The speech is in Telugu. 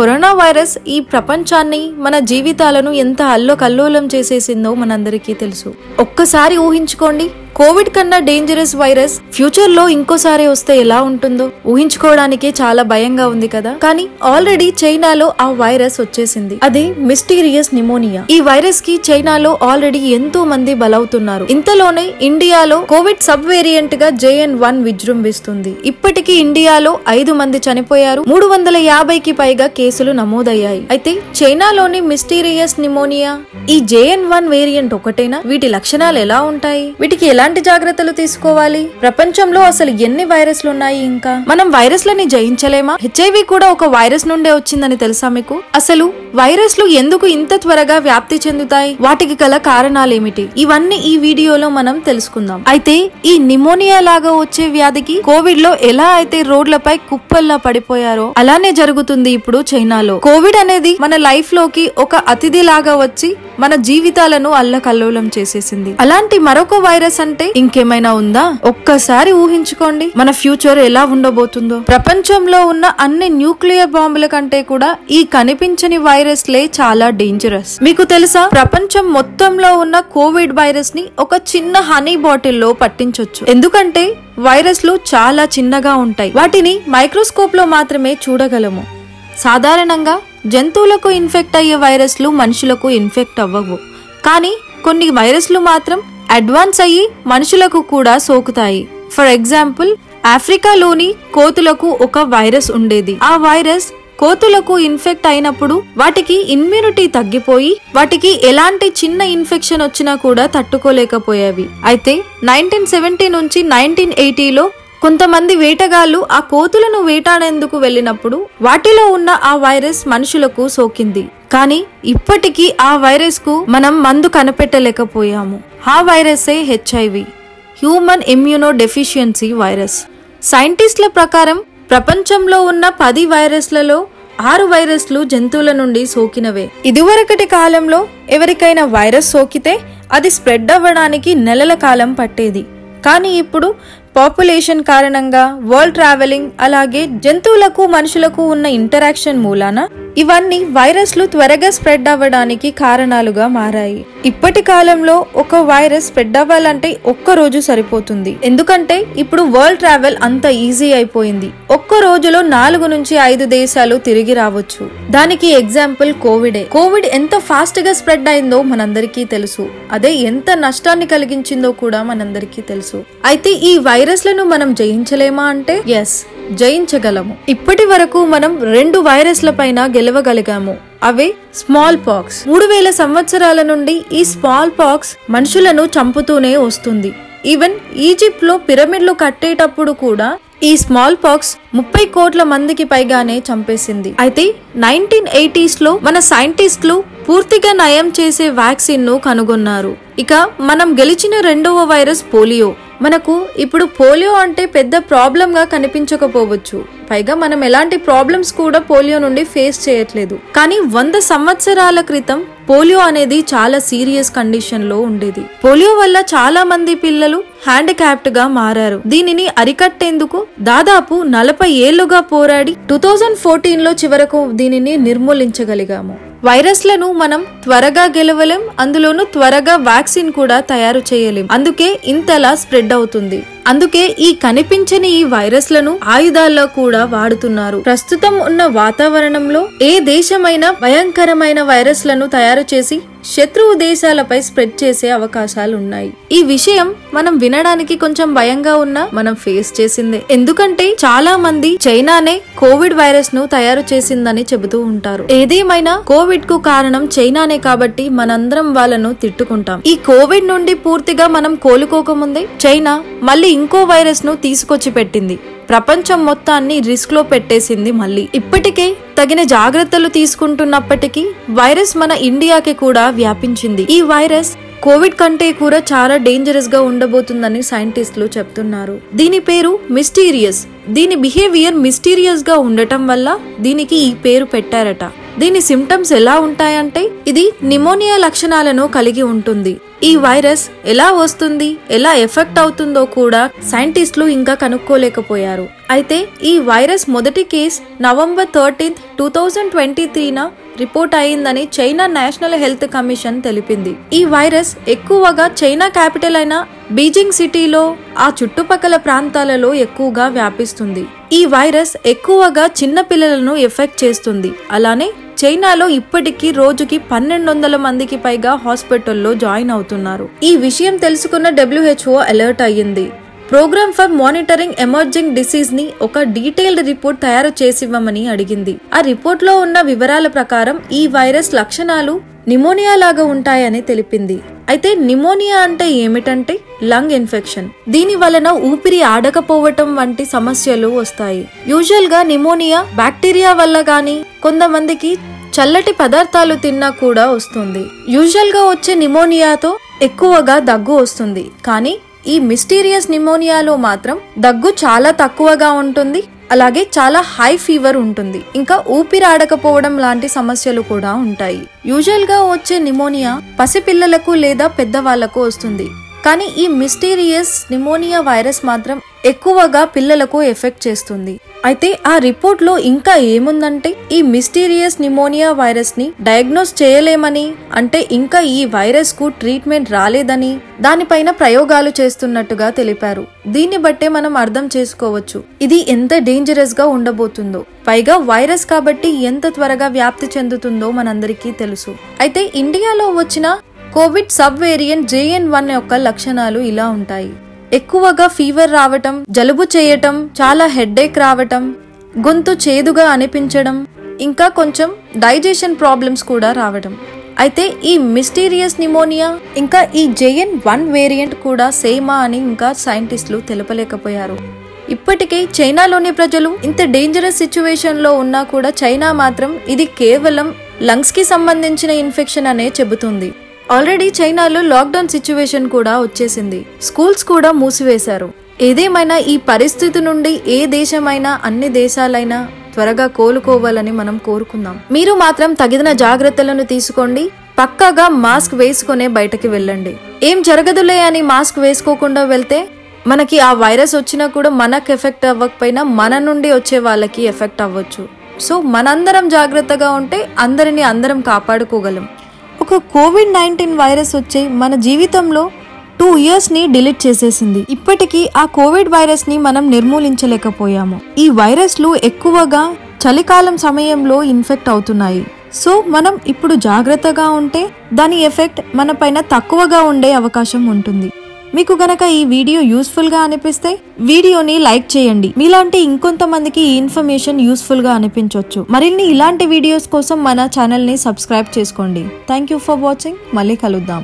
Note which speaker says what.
Speaker 1: కరోనా వైరస్ ఈ ప్రపంచాన్ని మన జీవితాలను ఎంత అల్లోకల్లోలం చేసేసిందో మనందరికీ తెలుసు. ఒక్కసారి ఊహించుకోండి, కోవిడ్ కన్నా డేంజరస్ వైరస్ ఫ్యూచర్ లో ఇంకోసారి వస్తే ఎలా ఉంటుందో ఊహించుకోవడానికి చాలా భయంగా ఉంది కదా. కానీ ఆల్రెడీ చైనాలో ఆ వైరస్ వచ్చేసింది. అది మిస్టీరియస్ నిమోనియా. ఈ వైరస్ కి చైనాలో ఆల్రెడీ ఎంతో మంది బలవుతున్నారు. ఇంతలోనే ఇండియాలో కోవిడ్ సబ్ వేరియంట్ గా JN.1 విజృంభిస్తుంది. ఇప్పటికీ ఇండియాలో 5 మంది చనిపోయారు, 350కి పైగా కేసులు నమోదయ్యాయి. అయితే చైనాలోని మిస్టీరియస్ నిమోనియా ఈ JN.1 వేరియంట్ ఒకటేనా? వీటి లక్షణాలు ఎలా ఉంటాయి? వీటికి ఎలాంటి జాగ్రత్తలు తీసుకోవాలి? ప్రపంచంలో అసలు ఎన్ని వైరస్లు ఉన్నాయి? ఇంకా మనం వైరస్లని జయించలేమా? HIV కూడా ఒక వైరస్ నుండే వచ్చిందని తెలుసా మీకు? అసలు వైరస్లు ఎందుకు ఇంత త్వరగా వ్యాప్తి చెందుతాయి? వాటికి గల కారణాలేమిటి? ఇవన్నీ ఈ వీడియోలో మనం తెలుసుకుందాం. అయితే ఈ నిమోనియా లాగా వచ్చే వ్యాధికి కోవిడ్ లో ఎలా అయితే రోడ్లపై కుప్పల్లా పడిపోయారో అలానే జరుగుతుంది ఇప్పుడు చైనాలో. కోవిడ్ అనేది మన లైఫ్ లోకి ఒక అతిథి లాగా వచ్చి మన జీవితాలను అల్లకల్లోలం చేసేసింది. అలాంటి మరొక వైరస్ అంటే ఇంకేమైనా ఉందా? ఒక్కసారి ఊహించుకోండి మన ఫ్యూచర్ ఎలా ఉండబోతుందో. ప్రపంచంలో ఉన్న అన్ని న్యూక్లియర్ బాంబుల కంటే కూడా ఈ కనిపించని వైరస్లే చాలా డేంజరస్. మీకు తెలుసా, ప్రపంచం మొత్తంలో ఉన్న కోవిడ్ వైరస్ ని ఒక చిన్న హనీ బాటిల్లో పట్టించొచ్చు. ఎందుకంటే వైరస్లు చాలా చిన్నగా ఉంటాయి. వాటిని మైక్రోస్కోప్ లో మాత్రమే చూడగలము. సాధారణంగా జంతువులకు ఇన్ఫెక్ట్ అయ్యే వైరస్లు మనుషులకు ఇన్ఫెక్ట్ అవ్వవు. కానీ కొన్ని వైరస్లు మాత్రం అడ్వాన్స్ అయ్యి మనుషులకు కూడా సోకుతాయి. ఫర్ ఎగ్జాంపుల్, ఆఫ్రికాలోని కోతులకు ఒక వైరస్ ఉండేది. ఆ వైరస్ కోతులకు ఇన్ఫెక్ట్ అయినప్పుడు వాటికి ఇమ్యూనిటీ తగ్గిపోయి వాటికి ఎలాంటి చిన్న ఇన్ఫెక్షన్ వచ్చినా కూడా తట్టుకోలేకపోయేవి. అయితే 1970 నుంచి 1980లో కొంతమంది వేటగాళ్లు ఆ కోతులను వేటాడేందుకు వెళ్ళినప్పుడు వాటిలో ఉన్న ఆ వైరస్ మనుషులకు సోకింది. కానీ ఇప్పటికీ ఆ వైరస్ కు మనం మందు కనిపెట్టలేకపోయాము. ఆ వైరసే HIV, human immunodeficiency virus. సైంటిస్టుల ప్రకారం ప్రపంచంలో ఉన్న 10 వైరస్లలో 6 వైరస్లు జంతువుల నుండి సోకినవే. ఇదివరకటి కాలంలో ఎవరికైనా వైరస్ సోకితే అది స్ప్రెడ్ అవ్వడానికి నెలల కాలం పట్టేది. కానీ ఇప్పుడు పాపులేషన్ కారణంగా, వరల్డ్ ట్రావెలింగ్, అలాగే జంతువులకు మనుషులకు ఉన్న ఇంటరాక్షన్ మూలాన ఇవన్నీ వైరస్లు త్వరగా స్ప్రెడ్ అవ్వడానికి కారణాలుగా మారాయి. ఇప్పటి కాలంలో ఒక వైరస్ స్ప్రెడ్ అవ్వాలంటే ఒక్క రోజు సరిపోతుంది. ఎందుకంటే ఇప్పుడు వరల్డ్ ట్రావెల్ అంత ఈజీ అయిపోయింది. ఒక్క రోజులో 4 నుంచి 5 దేశాలు తిరిగి రావచ్చు. దానికి ఎగ్జాంపుల్ కోవిడే. కోవిడ్ ఎంత ఫాస్ట్ గా స్ప్రెడ్ అయిందో మనందరికీ తెలుసు. అదే ఎంత నష్టాన్ని కలిగించిందో కూడా మనందరికీ తెలుసు. అయితే ఈ వైరస్లను మనం జయించలేమా అంటే ఎస్, జయించగలము. ఇప్పటి వరకు మనం 2 వైరస్ల పైన గెలవగలిగాము. అవే స్మాల్ పాక్స్. 3000 సంవత్సరాల నుండి ఈ స్మాల్ పాక్స్ మనుషులను చంపుతూనే వస్తుంది. ఈవెన్ ఈజిప్ట్ లో పిరమిడ్లు కట్టేటప్పుడు కూడా ఈ స్మాల్ పాక్స్ 30 కోట్ల మందికి పైగానే చంపేసింది. అయితే 1980s లో మన సైంటిస్టులు పూర్తిగా నయం చేసే వ్యాక్సిన్ ను కనుగొన్నారు. ఇక మనం గెలిచిన 2వ వైరస్ పోలియో. మనకు ఇప్పుడు పోలియో అంటే పెద్ద ప్రాబ్లం గా కనిపించకపోవచ్చు. పైగా మనం ఎలాంటి ప్రాబ్లమ్స్ కూడా పోలియో నుండి ఫేస్ చేయట్లేదు. కానీ 100 సంవత్సరాల క్రితం పోలియో అనేది చాలా సీరియస్ కండిషన్ లో ఉండేది. పోలియో వల్ల చాలా మంది పిల్లలు హ్యాండిక్యాప్డ్ గా మారారు. దీనిని అరికట్టేందుకు దాదాపు 40 ఏళ్లుగా పోరాడి 2014లో చివరకు దీనిని నిర్మూలించగలిగాము. వైరస్లను మనం త్వరగా గెలవలేం, అందులోనూ త్వరగా వ్యాక్సిన్ కూడా తయారు చేయలేం. అందుకే ఇంతలా స్ప్రెడ్ అవుతుంది. అందుకే ఈ కనిపించని ఈ వైరస్లను ఆయుధాల్లో కూడా వాడుతున్నారు. ప్రస్తుతం ఉన్న వాతావరణంలో ఏ దేశమైనా భయంకరమైన వైరస్లను తయారు చేసి శత్రువు దేశాలపై స్ప్రెడ్ చేసే అవకాశాలు ఉన్నాయి. ఈ విషయం మనం వినడానికి కొంచెం భయంగా ఉన్నా మనం ఫేస్ చేసిందే. ఎందుకంటే చాలా మంది చైనానే కోవిడ్ వైరస్ ను తయారు చేసిందని చెబుతూ ఉంటారు. ఏదేమైనా కోవిడ్ కు కారణం చైనానే కాబట్టి మనందరం వాళ్ళను తిట్టుకుంటాం. ఈ కోవిడ్ నుండి పూర్తిగా మనం కోలుకోకముందే చైనా మళ్ళీ ఇంకో వైరస్ ను తీసుకొచ్చి పెట్టింది. ప్రపంచం మొత్తాన్ని రిస్క్ లో పెట్టేసింది. మళ్ళీ ఇప్పటికే తగిన జాగ్రత్తలు తీసుకుంటున్నప్పటికీ వైరస్ మన ఇండియాకి కూడా వ్యాపించింది. ఈ వైరస్ కోవిడ్ కంటే కూడా చాలా డేంజరస్ గా ఉండబోతుందని సైంటిస్టులు చెప్తున్నారు. దీని పేరు మిస్టీరియస్. దీని బిహేవియర్ మిస్టీరియస్ గా ఉండటం వల్ల దీనికి ఈ పేరు పెట్టారట. దీని సిమ్టమ్స్ ఎలా ఉంటాయంటే ఇది నిమోనియా లక్షణాలను కలిగి ఉంటుంది. ఈ వైరస్ ఎలా వస్తుంది, ఎలా ఎఫెక్ట్ అవుతుందో కూడా సైంటిస్టులు ఇంకా కనుక్కోలేకపోయారు. అయితే ఈ వైరస్ మొదటి కేస్ November 13, 2023 రిపోర్ట్ అయిందని చైనా నేషనల్ హెల్త్ కమిషన్ తెలిపింది. ఈ వైరస్ ఎక్కువగా చైనా క్యాపిటల్ అయిన బీజింగ్ సిటీలో ఆ చుట్టుపక్కల ప్రాంతాలలో ఎక్కువగా వ్యాపిస్తుంది. ఈ వైరస్ ఎక్కువగా చిన్న పిల్లలను ఎఫెక్ట్ చేస్తుంది. అలానే చైనాలో ఇప్పటికీ రోజుకి 1200 మందికి పైగా హాస్పిటల్లో జాయిన్ అవుతున్నారు. ఈ విషయం తెలుసుకున్న WHO అలర్ట్ అయ్యింది. Program for monitoring emerging disease ని ఒక డీటెయిల్డ్ రిపోర్ట్ తయారు చేసివ్వమని అడిగింది. ఆ రిపోర్ట్ లో ఉన్న వివరాల ప్రకారం ఈ వైరస్ లక్షణాలు నిమోనియా లాగా ఉంటాయని తెలిపింది. అయితే నిమోనియా అంటే ఏమిటంటే లంగ్ ఇన్ఫెక్షన్. దీని వలన ఊపిరి ఆడకపోవటం వంటి సమస్యలు వస్తాయి. యూజువల్ గా నిమోనియా బ్యాక్టీరియా వల్ల గాని, కొంతమందికి చల్లటి పదార్థాలు తిన్నా కూడా వస్తుంది. యూజువల్ గా వచ్చే నిమోనియాతో ఎక్కువగా దగ్గు వస్తుంది. కానీ ఈ మిస్టీరియస్ నిమోనియాలో మాత్రం దగ్గు చాలా తక్కువగా ఉంటుంది. అలాగే చాలా హై ఫీవర్ ఉంటుంది. ఇంకా ఊపిరాడకపోవడం లాంటి సమస్యలు కూడా ఉంటాయి. యూజువల్ గా వచ్చే నిమోనియా పసిపిల్లలకు లేదా పెద్దవాళ్లకు వస్తుంది. కానీ ఈ మిస్టీరియస్ నిమోనియా వైరస్ మాత్రం ఎక్కువగా పిల్లలకు ఎఫెక్ట్ చేస్తుంది. అయితే ఆ రిపోర్ట్ లో ఇంకా ఏముందంటే ఈ మిస్టీరియస్ నిమోనియా వైరస్ ని డయాగ్నోస్ చేయలేమని, అంటే ఇంకా ఈ వైరస్ కు ట్రీట్మెంట్ రాలేదని, దానిపైన ప్రయోగాలు చేస్తున్నట్టుగా తెలిపారు. దీన్ని బట్టే మనం అర్థం చేసుకోవచ్చు ఇది ఎంత డేంజరస్ గా ఉండబోతుందో. పైగా వైరస్ కాబట్టి ఎంత త్వరగా వ్యాప్తి చెందుతుందో మనందరికీ తెలుసు. అయితే ఇండియాలో వచ్చిన కోవిడ్ సబ్ వేరియంట్ JN.1 యొక్క లక్షణాలు ఇలా ఉంటాయి. ఎక్కువగా ఫీవర్ రావటం, జలుబు చేయటం, చాలా హెడ్ఏక్ రావటం, గొంతు చేదుగా అనిపించడం, ఇంకా కొంచెం డైజెషన్ ప్రాబ్లమ్స్ కూడా రావడం. అయితే ఈ మిస్టీరియస్ నిమోనియా ఇంకా ఈ JN.1 వేరియంట్ కూడా సేమా అని ఇంకా సైంటిస్టులు తెలపలేకపోయారు. ఇప్పటికే చైనాలోని ప్రజలు ఇంత డేంజరస్ సిచ్యువేషన్ లో ఉన్నా కూడా చైనా మాత్రం ఇది కేవలం లంగ్స్ కి సంబంధించిన ఇన్ఫెక్షన్ అనే చెబుతుంది. ఆల్రెడీ చైనాలో లాక్డౌన్ సిచ్యువేషన్ కూడా వచ్చేసింది. స్కూల్స్ కూడా మూసివేశారు. ఏదేమైనా ఈ పరిస్థితి నుండి ఏ దేశమైనా, అన్ని దేశాలైనా త్వరగా కోలుకోవాలని మనం కోరుకుందాం. మీరు మాత్రం తగిన జాగ్రత్తలను తీసుకోండి. పక్కాగా మాస్క్ వేసుకునే బయటకి వెళ్ళండి. ఏం జరగదులే అని మాస్క్ వేసుకోకుండా వెళ్తే మనకి ఆ వైరస్ వచ్చినా కూడా మనకు ఎఫెక్ట్ అవ్వకపోయినా మన నుండి వచ్చే వాళ్ళకి ఎఫెక్ట్ అవ్వచ్చు. సో మనందరం జాగ్రత్తగా ఉంటే అందరం కాపాడుకోగలం. ఒక COVID-19 వైరస్ వచ్చే మన జీవితంలో 2 years ని డిలీట్ చేసేసింది. ఇప్పటికీ ఆ కోవిడ్ వైరస్ ని మనం నిర్మూలించలేకపోయాము. ఈ వైరస్లు ఎక్కువగా చలికాలం సమయంలో ఇన్ఫెక్ట్ అవుతున్నాయి. సో మనం ఇప్పుడు జాగ్రత్తగా ఉంటే దాని ఎఫెక్ట్ మన పైన తక్కువగా ఉండే అవకాశం ఉంటుంది. మీకు గనక ఈ వీడియో యూస్ఫుల్ గా అనిపిస్తే వీడియోని లైక్ చేయండి. మీలాంటి ఇంకొంతమందికి ఈ ఇన్ఫర్మేషన్ యూస్ఫుల్ గా అనిపించవచ్చు. మరిన్ని ఇలాంటి వీడియోస్ కోసం మన ఛానల్ ని సబ్స్క్రైబ్ చేసుకోండి. Thank you for watching. మళ్ళీ కలుద్దాం.